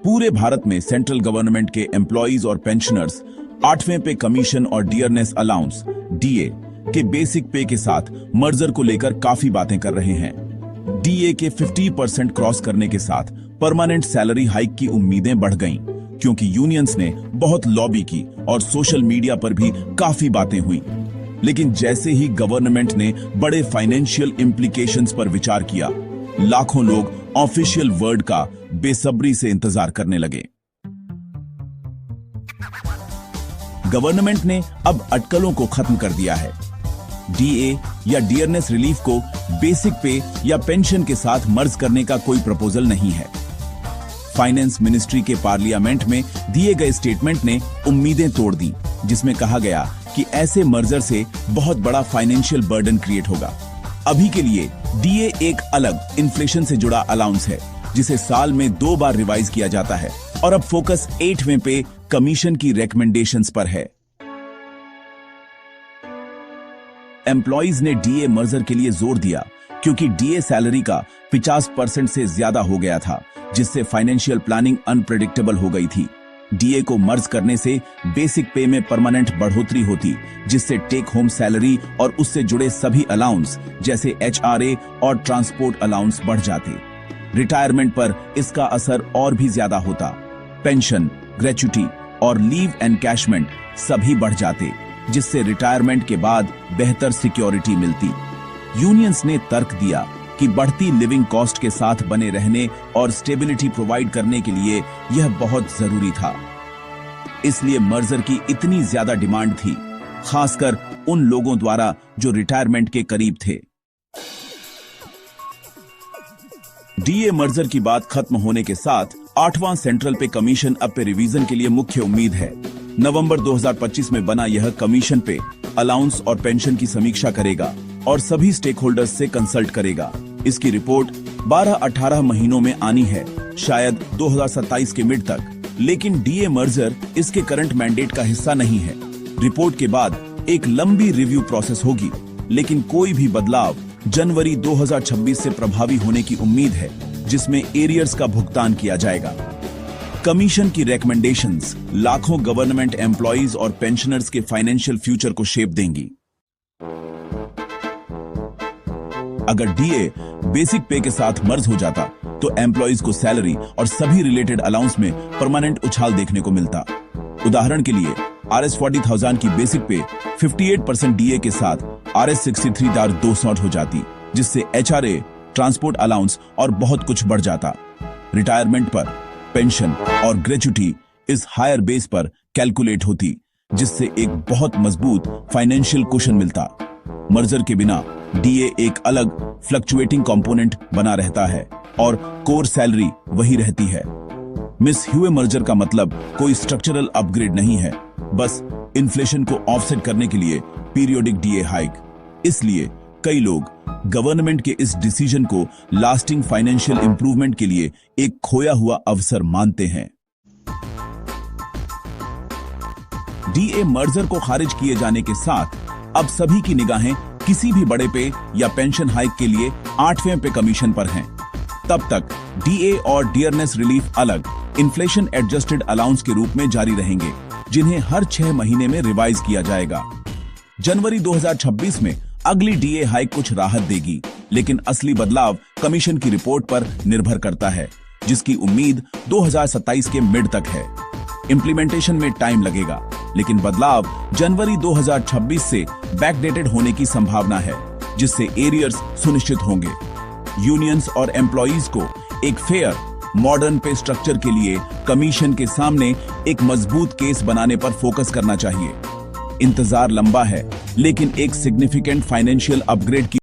पूरे भारत में central government के एम्प्लॉइज और पेंशनर्स 8वें पे कमीशन और डियरनेस अलाउंस डीए के बेसिक पे के साथ मर्जर को लेकर काफी बातें कर रहे हैं। डीए के 50% क्रॉस करने के साथ परमानेंट सैलरी हाइक की उम्मीदें बढ़ गईं, क्योंकि यूनियंस ने बहुत लॉबी की और सोशल मीडिया पर भी काफी बातें हुई। लेकिन जैसे ही गवर्नमेंट ने बड़े फाइनेंशियल इम्प्लीकेशंस पर विचार किया, लाखों लोग ऑफिशियल वर्ड का बेसब्री से इंतजार करने लगे। गवर्नमेंट ने अब अटकलों को खत्म कर दिया है। डीए या डियरनेस रिलीफ को बेसिक पे या पेंशन के साथ मर्ज करने का कोई प्रपोजल नहीं है। फाइनेंस मिनिस्ट्री के पार्लियामेंट में दिए गए स्टेटमेंट ने उम्मीदें तोड़ दी, जिसमें कहा गया कि ऐसे मर्जर से बहुत बड़ा फाइनेंशियल बर्डन क्रिएट होगा। अभी के लिए डीए एक अलग इन्फ्लेशन से जुड़ा अलाउंस है, जिसे साल में 2 बार रिवाइज किया जाता है, और अब फोकस 8वें पे कमीशन की रिकमेंडेशंस पर है। एम्प्लॉइज ने डीए मर्जर के लिए जोर दिया, क्योंकि डीए सैलरी का 50% से ज्यादा हो गया था, जिससे फाइनेंशियल प्लानिंग अनप्रेडिक्टेबल हो गई थी। डीए को मर्ज करने से बेसिक पे में परमानेंट बढ़ोतरी होती, जिससे टेक होम सैलरी और उससे जुड़े सभी अलाउंस जैसे एचआरए और ट्रांसपोर्ट अलाउंस बढ़ जाते। रिटायरमेंट पर इसका असर और भी ज्यादा होता। पेंशन, ग्रेच्युटी और लीव एनकैशमेंट सभी बढ़ जाते, जिससे रिटायरमेंट के बाद बेहतर सिक्योरिटी मिलती। यूनियंस ने तर्क दिया कि बढ़ती लिविंग कॉस्ट के साथ बने रहने और स्टेबिलिटी प्रोवाइड करने के लिए यह बहुत जरूरी था। इसलिए मर्जर की इतनी ज्यादा डिमांड थी, खासकर उन लोगों द्वारा जो रिटायरमेंट के करीब थे। डीए मर्जर की बात खत्म होने के साथ 8वां सेंट्रल पे कमीशन अब पे रिवीजन के लिए मुख्य उम्मीद है। नवंबर 2025 में बना यह कमीशन पे अलाउंस और पेंशन की समीक्षा करेगा और सभी स्टेक होल्डर्स से कंसल्ट करेगा। इसकी रिपोर्ट 12-18 महीनों में आनी है, शायद 2027 के मिड तक। लेकिन डीए मर्जर इसके करंट मैंडेट का हिस्सा नहीं है। रिपोर्ट के बाद एक लंबी रिव्यू प्रोसेस होगी, लेकिन कोई भी बदलाव जनवरी 2026 से प्रभावी होने की उम्मीद है, जिसमें एरियर्स का भुगतान किया जाएगा। कमीशन की रिकमेंडेशंस लाखों गवर्नमेंट एम्प्लॉइज और पेंशनर्स के फाइनेंशियल फ्यूचर को शेप देंगी। अगर डीए बेसिक पे के साथ मर्ज हो जाता, तो एम्प्लॉइज को सैलरी और सभी रिलेटेड अलाउंस में परमानेंट उछाल देखने को मिलता। उदाहरण के लिए RS 40,000 की बेसिक पे 58% डीए के साथ RS 63,200 हो जाती, जिससे एचआरए, ट्रांसपोर्ट अलाउंस और बहुत कुछ बढ़ जाता। रिटायरमेंट पर पेंशन और ग्रेच्युटी इस हायर बेस पर कैलकुलेट होती, जिससे एक बहुत मजबूत फाइनेंशियल कुशन मिलता। मर्जर के बिना डीए एक अलग फ्लक्चुएटिंग कंपोनेंट बना रहता है और कोर सैलरी वही रहती है। मिस ह्यूए मर्जर का मतलब कोई स्ट्रक्चरल अपग्रेड नहीं है, बस इन्फ्लेशन को ऑफसेट करने के लिए पीरियोडिक डीए हाइक। इसलिए कई लोग गवर्नमेंट के इस डिसीजन को लास्टिंग फाइनेंशियल इंप्रूवमेंट के लिए एक खोया हुआ अवसर मानते हैं। डीए मर्जर को खारिज किए जाने के साथ अब सभी की निगाहें किसी भी बड़े पे या पेंशन हाइक के लिए 8वें पे कमीशन पर हैं। तब तक डीए और डियरनेस रिलीफ अलग इन्फ्लेशन एडजस्टेड अलाउंस के रूप में जारी रहेंगे, जिन्हें हर 6 महीने में रिवाइज किया जाएगा। जनवरी 2026 में अगली डीए हाइक कुछ राहत देगी, लेकिन असली बदलाव कमीशन की रिपोर्ट पर निर्भर करता है, जिसकी उम्मीद 2027 के मिड तक है। इंप्लीमेंटेशन में टाइम लगेगा, लेकिन बदलाव जनवरी 2026 से बैकडेटेड होने की संभावना है, जिससे एरियर्स सुनिश्चित होंगे। यूनियंस और एम्प्लॉइज को एक फेयर मॉडर्न पे स्ट्रक्चर के लिए कमीशन के सामने एक मजबूत केस बनाने पर फोकस करना चाहिए। इंतजार लंबा है, लेकिन एक सिग्निफिकेंट फाइनेंशियल अपग्रेड की